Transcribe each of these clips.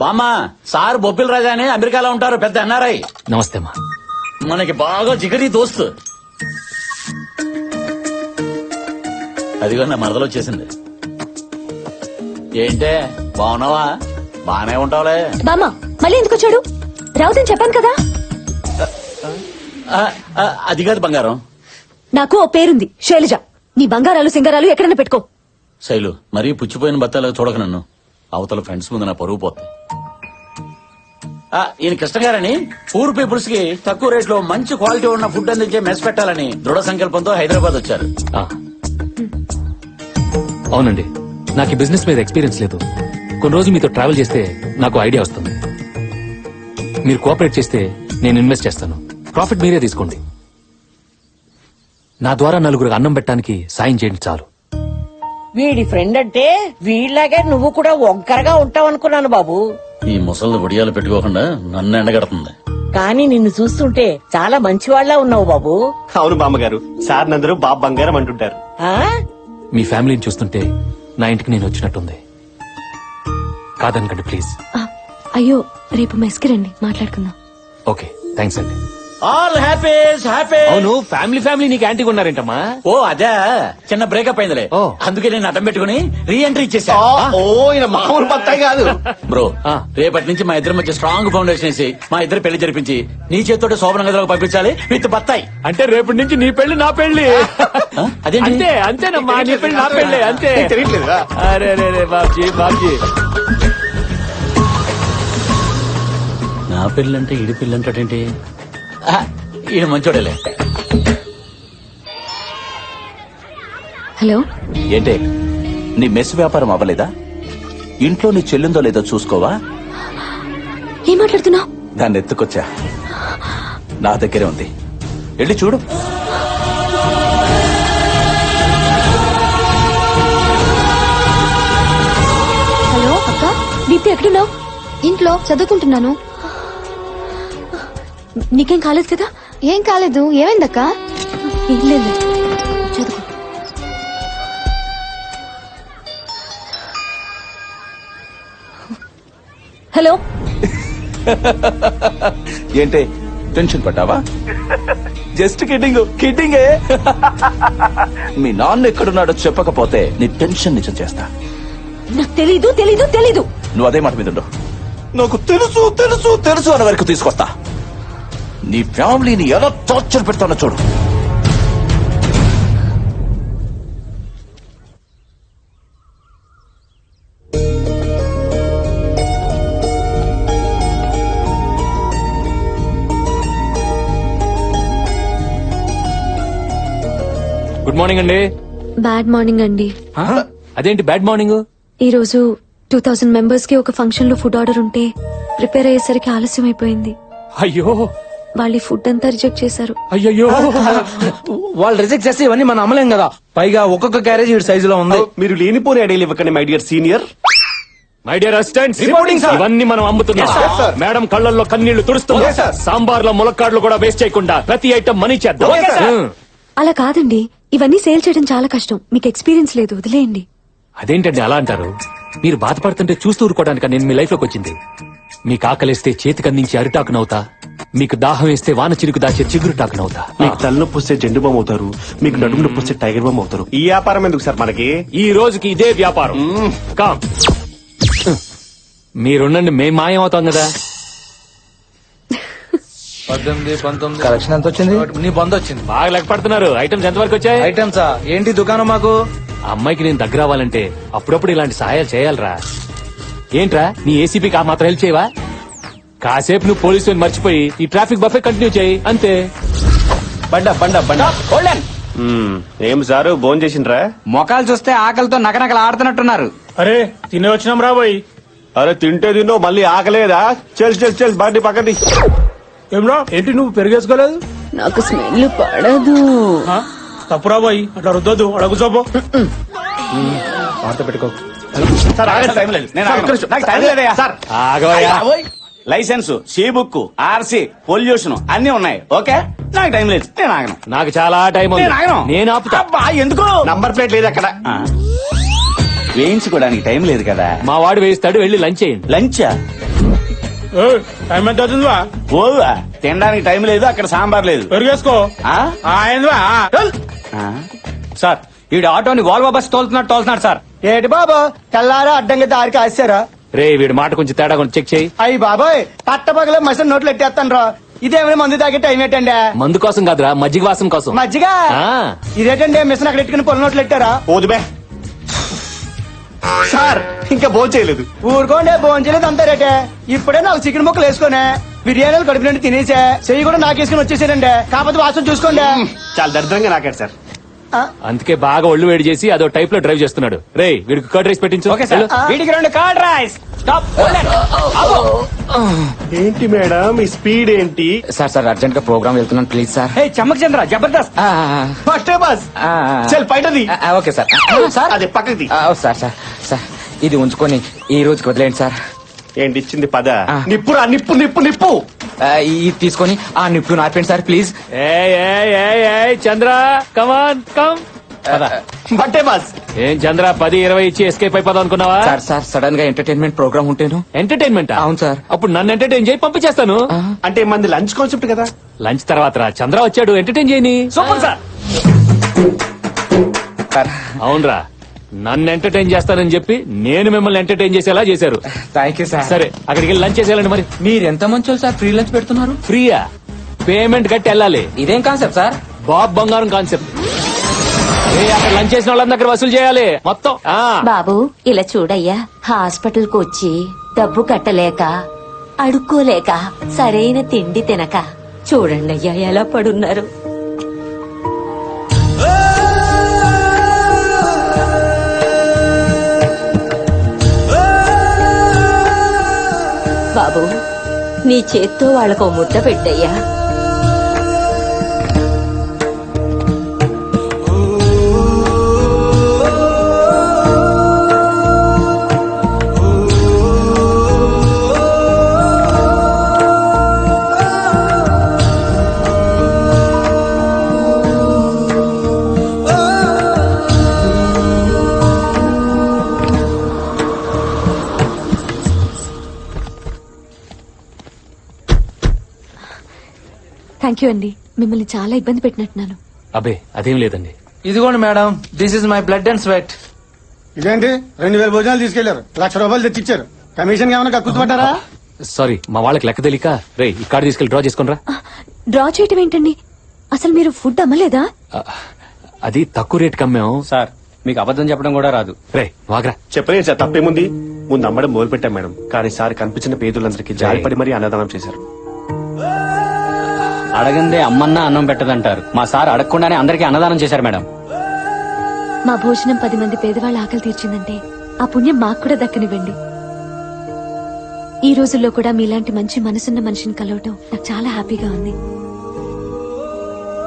బామ్మా సార్ బొబ్బిల్ రాజా అని అమెరికాలో ఉంటారు, పెద్ద ఎన్ఆర్ఐ. నమస్తే అమ్మా. మనకి బాగా జిగరి దోస్తు. అదిగో నా మరదలు వచ్చేసింది. ఏంటే బాగున్నావా? బానే ఉంటావులే. బామ్మ మళ్ళీ ఎందుకు వచ్చాడు? రావుదని చెప్పాను కదా. అది కాదు బంగారం. నాకు ఓ పేరుంది, శైలజ. నీ బంగారాలు సింగారాలు ఎక్కడైనా పెట్టుకో. శైలు మరీ పుచ్చిపోయిన బత్తాలు చూడక నన్ను. అవతల ఫ్రెండ్స్ ముందు నా పరువు పోతుంది. ఈయన కృష్ణ గారని పూర్ పీపుల్స్ కి తక్కువ రేట్ లో మంచి క్వాలిటీ ఉన్న ఫుడ్ అందించే మెస్ పెట్టాలని దృఢ సంకల్పంతో హైదరాబాద్ వచ్చారు. అవునండి, నాకు ఈ బిజినెస్ మీద ఎక్స్పీరియన్స్ లేదు. కొన్ని రోజులు మీతో ట్రావెల్ చేస్తే నాకు ఐడియా వస్తుంది. మీరు కోఆపరేట్ చేస్తే నేను ఇన్వెస్ట్ చేస్తాను. ప్రాఫిట్ మీరే తీసుకోండి. నా ద్వారా నలుగురు అన్నం పెట్టడానికి సాయం చేయండి చాలు. వీడి ఫ్రెండ్ అంటే వీళ్ళలాగే నువ్వు కూడా ఒంకరగా ఉంటావు అనుకున్నాను బాబు. ఈ ముసలి ఒడియాలు పెట్టుకోకుండా నన్ను ఎండగడుతుంది. కానీ నిన్ను చూస్తుంటే చాలా మంచివాళ్లా ఉన్నావు బాబు. అవును బామ్మగారు, సార్ నందరూ బాబు బంగారం అంటుంటారు. ఆ మీ ఫ్యామిలీని చూస్తుంటే నా ఇంటికి నేను వచ్చినట్టుంది. కాదనకండి ప్లీజ్. అయ్యో, రేపు మెస్కి రండి, మాట్లాడుకుందాం. ఓకే, థ్యాంక్స్ అండి. All happies happy. అవును, ఫ్యామిలీ నీకు యాంటీగా ఉన్నారేంటమ్మా? ఓ అదే, చిన్న బ్రేకప్ అయిందిలే. ఓ. అందుకే నేను అడ్డం పెట్టుకుని రీ ఎంట్రీ ఇచ్చేసా. ఓ ఈయన మామూలు బత్తాయి కాదు బ్రో. ఆ. రేపటి నుంచి మా ఇద్దరి మధ్య స్ట్రాంగ్ ఫౌండేషన్ వేసి మా ఇద్దరు పెళ్లి జరిపించి నీ చేతితో శోభన గదిలోకి పంపించాలి విత్ బత్తాయి. అంటే రేపటి నుంచి నీ పెళ్లి నా పెళ్లి. అదేంటి? అంతే అంతేనమ్మా, నీ పెళ్లి నా పెళ్లి అంతే. తెలియట్లేదా? అరే బాబ్జీ నా పెళ్ళంటే ఈడి పెళ్ళి అంటాడేంటి? ఈయన మంచోడేలే. హలో, ఏంటే నీ మెస్ వ్యాపారం అవ్వలేదా? ఇంట్లో నీ చెల్లిందో లేదో చూసుకోవా? ఏం మాట్లాడుతున్నావు? దాన్ని ఎత్తుకొచ్చా, నా దగ్గరే ఉంది, వెళ్ళి చూడు. హలో అక్క, దీప్తి ఎక్కడున్నావు? ఇంట్లో చదువుకుంటున్నాను. నీకేం కాలేదు కదా? ఏం కాలేదు. ఏమైందక్క? ఏం లేదు, చదువుకో. హలో, ఏంటే టెన్షన్ పడ్డావా? జస్ట్ కిడ్డింగే. మీ నాన్న ఎక్కడున్నాడో చెప్పకపోతే నీ టెన్షన్ నిజం చేస్తా. నాకు తెలీదు. నువ్వు అదే మాట మీద ఉండు. నాకు తెలుసు తెలుసు తెలుసు అనే వరకు తీసుకొస్తా. నీ ఫ్యామిలీని ఎలా టార్చర్ పెడతానో చూడు. గుడ్ మార్నింగ్ అండి. బ్యాడ్ మార్నింగ్ అండి. అదేంటి బ్యాడ్ మార్నింగ్? ఈ రోజు 2000 మెంబర్స్ కి ఒక ఫంక్షన్ లో ఫుడ్ ఆర్డర్ ఉంటే ప్రిపేర్ అయ్యేసరికి ఆలస్యం అయిపోయింది. అయ్యో వాళ్ళు ఈ ఫుడ్ అంతా రిజెక్ట్ చేశారు. అయ్యో వాళ్ళు రిజెక్ట్ చేస్తే ఇవన్నీ మనం అమ్మలేం కదా. పైగా ఒక్కొక్క క్యారేజ్ ఈ సైజులో ఉంది. మీరు లేనిపోని ఐడియాలు ఇవ్వకండి my dear senior. My dear assistants, Reporting, sir. ఇవన్నీ మనం అమ్ముతున్నాం. Yes, sir, sir. మేడం కళ్ళల్లో కన్నీళ్లు తుడుస్తుంది. Okay, sir. సాంబార్ లో ములక్కాడ్లు కూడా వేస్ట్ చేయకుండా ప్రతి ఐటమ్ మనీ చేద్దాం. Okay, sir. అలా కాదండి, ఇవన్నీ సేల్ చేయడం చాలా కష్టం. మీకు ఎక్స్పీరియన్స్ లేదు, వదిలేయండి. అదేంటండి అలా అంటారు? మీరు బాధపడుతుంటే చూస్తూ ఊరుకోవడానికి నేను మీ లైఫ్ లోకి వచ్చింది. మీకు ఆకలిస్తే చేతికందించి అరిటాకునవుతా, మీకు దాహం వేస్తే వాన చిరుకు దాచే చిగురుటాకునవుతా. మీకు తలనొప్పి వస్తే జెండు బామ్ అవుతారు, మీకు నడుము నొప్పి వస్తే టైగర్ బామ్ అవుతారు. ఈ వ్యాపారం ఎందుకు సార్ మనకి? ఈ రోజుకి ఇదే వ్యాపారం. కామ్ మీరుండండి, మేం మాయం అవుతాం కదా. 18, 19 కలెక్షన్ ఎంత వచ్చింది? నీ బంద్ వచ్చింది. బాగా లెక్క పడుతున్నారు. ఐటమ్స్ ఎంతవరకు వచ్చాయి? ఐటమ్సా ఏంటి దుకాణం మాకు? ఆ అమ్మాయికి నేను దగ్గర అవ్వాలంటే అప్పుడప్పుడు ఇలాంటి సహాయాలు చేయాలరా. ఏంట్రా నీ ఏసీపీకి ఆ మాత్రం హెల్ప్ చేయవా? కాసేపు నువ్వు పోలీసు మర్చిపోయి ఈ ట్రాఫిక్ బఫే కంటిన్యూ చేయి అంతే. బండ ఏం సారు భోజనం చేసిండ్రా? మొఖాలు చూస్తే ఆకలితో నకనకలు ఆడుతున్నట్టున్నారు. అరే తినే వచ్చినాం రాబోయ్. అరే తింటే తిన్నో మళ్ళీ ఆకలేదా? చెల్ బండి పక్కది. ఏమ్రా ఏంటి నువ్వు పెరిగేసుకోలేదు? నాకు స్మెల్ పడదు. తప్పురా బాయ్, అట్లా రుద్దొద్దు, అడుగు చూపు. వార్త పెట్టుకో. ఆగవయ్యా. Licence, C book, RC, pollution అన్ని ఉన్నాయి. ఓకే, నాకు టైం లేదు, నేను ఆగను. నాకు చాలా టైం ఉంది. నేను ఆగను. నేను ఆపుతా. అబ్బా, ఎందుకు? నంబర్ ప్లేట్ లేదు అక్కడ. వేయించుకోవడానికి టైం లేదు కదా. మా వాడు వేయిస్తాడు, వెళ్ళి లంచ్ చేయండి. లంచ్ టైం ఎంత అవుతుందివా పోదువా తినడానికి టైం లేదు అక్కడ సాంబార్ లేదు పెరిగేసుకో ఆ? ఏందివా ఆ? సార్ ఈ ఆటోని వాల్వో బస్ తోలుతున్నాడు సార్. ఏటి బాబా తెల్లారా అడ్డంగా దారికి ఆశారా రే వీడి మాట కొంచెం తేడా కొంచెం చెక్ చేయి. అయ్యి బాబాయ్ పట్టపగలే మసిన నోట్లు ఎట్టేస్తాను రా. ఇదేమైనా మందు తాగే టైం ఏంటండి? మందు కోసం కాదురా మజ్జిగ వాసం కోసం. మజ్జిగ ఆ. ఇదేటండి మిషన్ అక్కడ ఎట్టుకుని పొల నోట్లు ఎట్టారా? పోదుబే సార్ ఇంకా భోజనం చేయలేదు. ఊరుకోండి భోంచలేదు అంతా రేటే. ఇప్పుడే నాకు చికెన్ ముక్కలు వేసుకునే బిర్యానీలు కడుపు నుండి తినేసా చెయ్యి కూడా నాకేసుకుని వచ్చేసానండి. కాకపోతే వాసన చూసుకోండి. చాలా దరిద్రంగా నాకాడు సార్. అందుకే బాగా ఒళ్ళు వేడి చేసి అదో టైప్ లో డ్రైవ్ చేస్తున్నాడు. రే వీడికి కర్డ్ రైస్ పెట్టించు. వెళ్ళు. వీడికి 2 కార్డ్ రైస్. స్టాప్. ఏంటి మేడం ఈ స్పీడ్ ఏంటి? సార్ అర్జెంట్ గా ప్రోగ్రామ్ వెళ్తున్నాను please sir. Hey Chammak Chandra Jabardasth. First bus చల్ బయటది. Okay sir. సార్ అదే పక్కది. సార్ ఇది ఉంచుకొని ఈ రోజుకి వదిలేండి సార్. ఏంటి ఇచ్చింది పద. ఆ. నిప్పురా నిప్పు నిప్పు నిప్పు. ఇది తీసుకొని ఆ నిప్పు నార్పండి సార్ ప్లీజ్. ఏయ్ చంద్ర కమాన్ కమ్. బట్టే బస్. ఏం చంద్ర 10-20 ఇచ్చి ఎస్కేప్ అయిపోదాం అనుకున్నావా? సార్ సడన్ గా ఎంటర్టైన్మెంట్ ప్రోగ్రామ్ ఉంటేను. ఎంటర్టైన్మెంట్ అవును సార్. అప్పుడు నన్ను ఎంటర్టైన్ చేయి పంపించేస్తాను. అంటే మంది లంచ్ కాన్సెప్ట్ కదా. లంచ్ తర్వాత రా చంద్ర వచ్చాడు ఎంటర్టైన్ చేయని. Super sir. అవునరా నన్ను ఎంటర్టైన్ చేస్తానని చెప్పి నేను మిమ్మల్ని ఎంటర్టైన్ చేసేలా చేశారు. Thank you sir. సరే అక్కడికి వెళ్ళి లంచ్ చేసేయాలండి. మరి మీరు ఎంత మంచి సార్ ఫ్రీ లంచ్ పెడుతున్నారు. ఫ్రీయా? పేమెంట్ కట్టి వెళ్ళాలి. ఇదేం కాన్సెప్ట్ సార్? బాబ్ బంగారం కాన్సెప్ట్. అక్కడ లంచ్ చేసిన వాళ్ళ దగ్గర వసూలు చేయాలి మొత్తం. బాబు ఇలా చూడయ్యా, హాస్పిటల్ కు వచ్చి డబ్బు కట్టలేక అడుక్కోలేక సరైన తిండి తినక చూడండి అయ్యా ఎలా పడున్నారు. బాబు నీ చేత్తో వాళ్ళకు ముద్ద పెట్టయ్యా. థ్యాంక్ యూ అండి. మిమ్మల్ని చాలా ఇబ్బంది పెట్టినట్టున్నాను. అబే అదేం లేదండి. ఇదిగోండి madam, this is my blood and sweat. ఇదేంటి 2000 భోజనాలు తీసుకెళ్లారు, 1,00,000 రూపాయలు తెచ్చిచ్చారు. కమిషన్ ఏమైనా కక్కుతుపట్టారా? సారీ మా వాళ్ళకి లెక్క తెలియక. రే ఈ కార్డు తీసుకెళ్ళి డ్రా చేసుకుని రా. డ్రా చేయటం ఏంటండి? అసలు మీరు ఫుడ్ అమ్మలేదా? అది తక్కువ రేట్ కమ్మాం. సార్ మీకు అబద్ధం చెప్పడం కూడా రాదు. రే వాగ్రా. చెప్పలేదు సార్ తప్పేముంది. ముందు అమ్మడం మొదలు పెట్టాం మేడం. కానీ సార్ కనిపించిన పేదలందరికీ జాలిపడి మరీ అన్నదానం చేశారు. అడగందే అమ్మన్నా అన్నం పెట్టదంటారు. మా సార్ అడగకుండానే అందరికీ అన్నదానం చేశారు మేడం. మా భోజనం 10 మంది పేదవాళ్ళ ఆకలి తీర్చిందంటే ఆ పుణ్యం మాకు కూడా దక్కనివ్వండి. ఈ రోజుల్లో కూడా మీలాంటి మంచి మనసున్న మనిషిని కలవటం నాకు చాలా హ్యాపీగా ఉంది.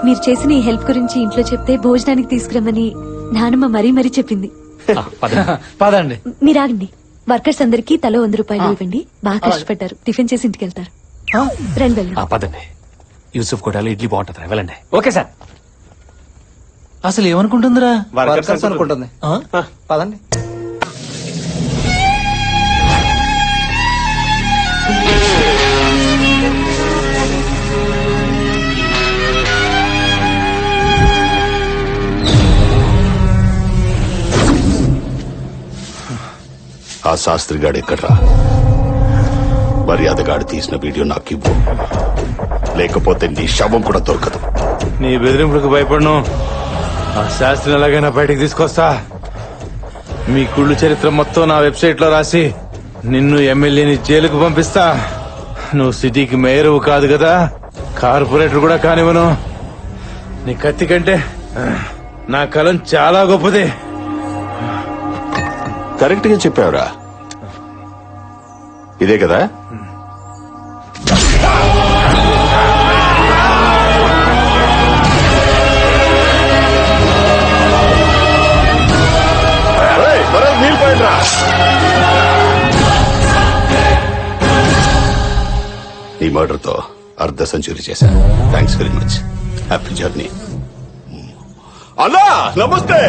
మీరు చేసిన ఈ హెల్ప్ గురించి ఇంట్లో చెప్తే భోజనానికి తీసుకురమ్మని నానమ్మ మరీ చెప్పింది. పదండి. మీరు ఆగండి. వర్కర్స్ అందరికీ తలో 100 రూపాయలు ఇవ్వండి. బాగా కష్టపడ్డారు. టిఫిన్ చేసి ఇంటికి వెళ్తారు. రండి వెళ్దాం. పదండి. యూసుఫ్ కోటాలో ఇడ్లీ బాగుంటుంది. వెళ్ళండి. Okay sir. అసలు ఏమనుకుంటుందిరా? వర్కర్స్ అనుకుంటుంది. పదండి. ఆ శాస్త్రిగాడు ఎక్కడ్రా? మర్యాదగాడు తీసిన వీడియో నాకు ఇవ్వు, లేకపోతే నీ శవం కూడా దొరకదు. నీ బెదిరింపులకు భయపడను. ఆ శాస్త్రిని ఎలాగైనా బయటికి తీసుకొస్తా. మీ కుళ్ళు చరిత్ర మొత్తం నా వెబ్సైట్ లో రాసి నిన్ను ఎమ్మెల్యేని జైలుకు పంపిస్తా. నువ్వు సిటీకి మేయరు కాదు కదా, కార్పొరేటర్ కూడా కానివ్వను. నీ కత్తి కంటే నా కలం చాలా గొప్పది. కరెక్ట్ గా చెప్పావురా. ఇదే కదా? ఈ మర్డర్ తో అర్ధ సెంచరీ చేశాను. Thanks very much. Happy journey. అన్నా నమస్తే.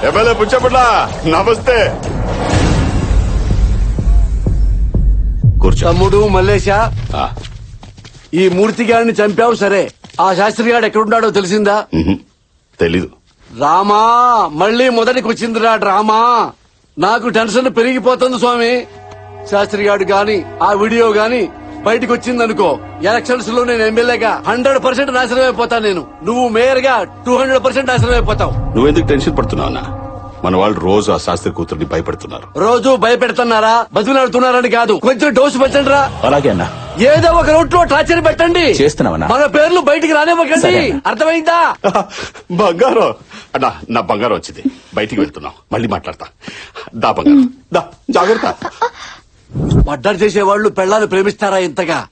ఎమ్మెల్యే పుచ్చపట్ల నమస్తే. కూర్చో. తమ్ముడు మల్లేశ, ఆ, ఈ మూర్తి గారిని చంపావు సరే, ఆ శాస్త్రి గారు ఎక్కడున్నాడో తెలిసిందా? తెలీదు. రామా, మళ్ళీ మొదటికి వచ్చిందిరా డ్రామా. నాకు టెన్షన్ పెరిగిపోతుంది స్వామి. శాస్త్రి గారు గాని ఆ వీడియో గాని బయటకు వచ్చిందనుకో, ఎలక్షన్స్ లో నేను ఎమ్మెల్యేగా 100% నాశనం అయిపోతాను. నేను, నువ్వు మేయర్ గా 200% నాశనం అయిపోతావు. నువ్వెందుకు టెన్షన్ పడుతున్నావు అన్న? మన వాళ్ళు రోజు ఆ శాస్త్రి కూతుర్ని భయపెడుతున్నారు. రోజు భయపెడుతున్నారా, బతులాడుతున్నారని కాదు, కొంచెం డోసు పెట్టండి రా. అలాగే అన్న. ఏదో ఒక రూట్ లో టార్చర్ పెట్టండి. చేస్తున్నామన్నా. మన పేర్లు బయటికి రానివ్వకండి. సరే అన్న. అర్థమైందా? బంగారం అన్నా, నా బంగారం వచ్చింది. బయటికి వెళ్తున్నాం, మళ్ళీ మాట్లాడతా. దా బంగారం దా, జాగ్రత్త. మర్డర్ చేసే వాళ్ళు పెళ్ళాన్ని ప్రేమిస్తారా ఇంతగా?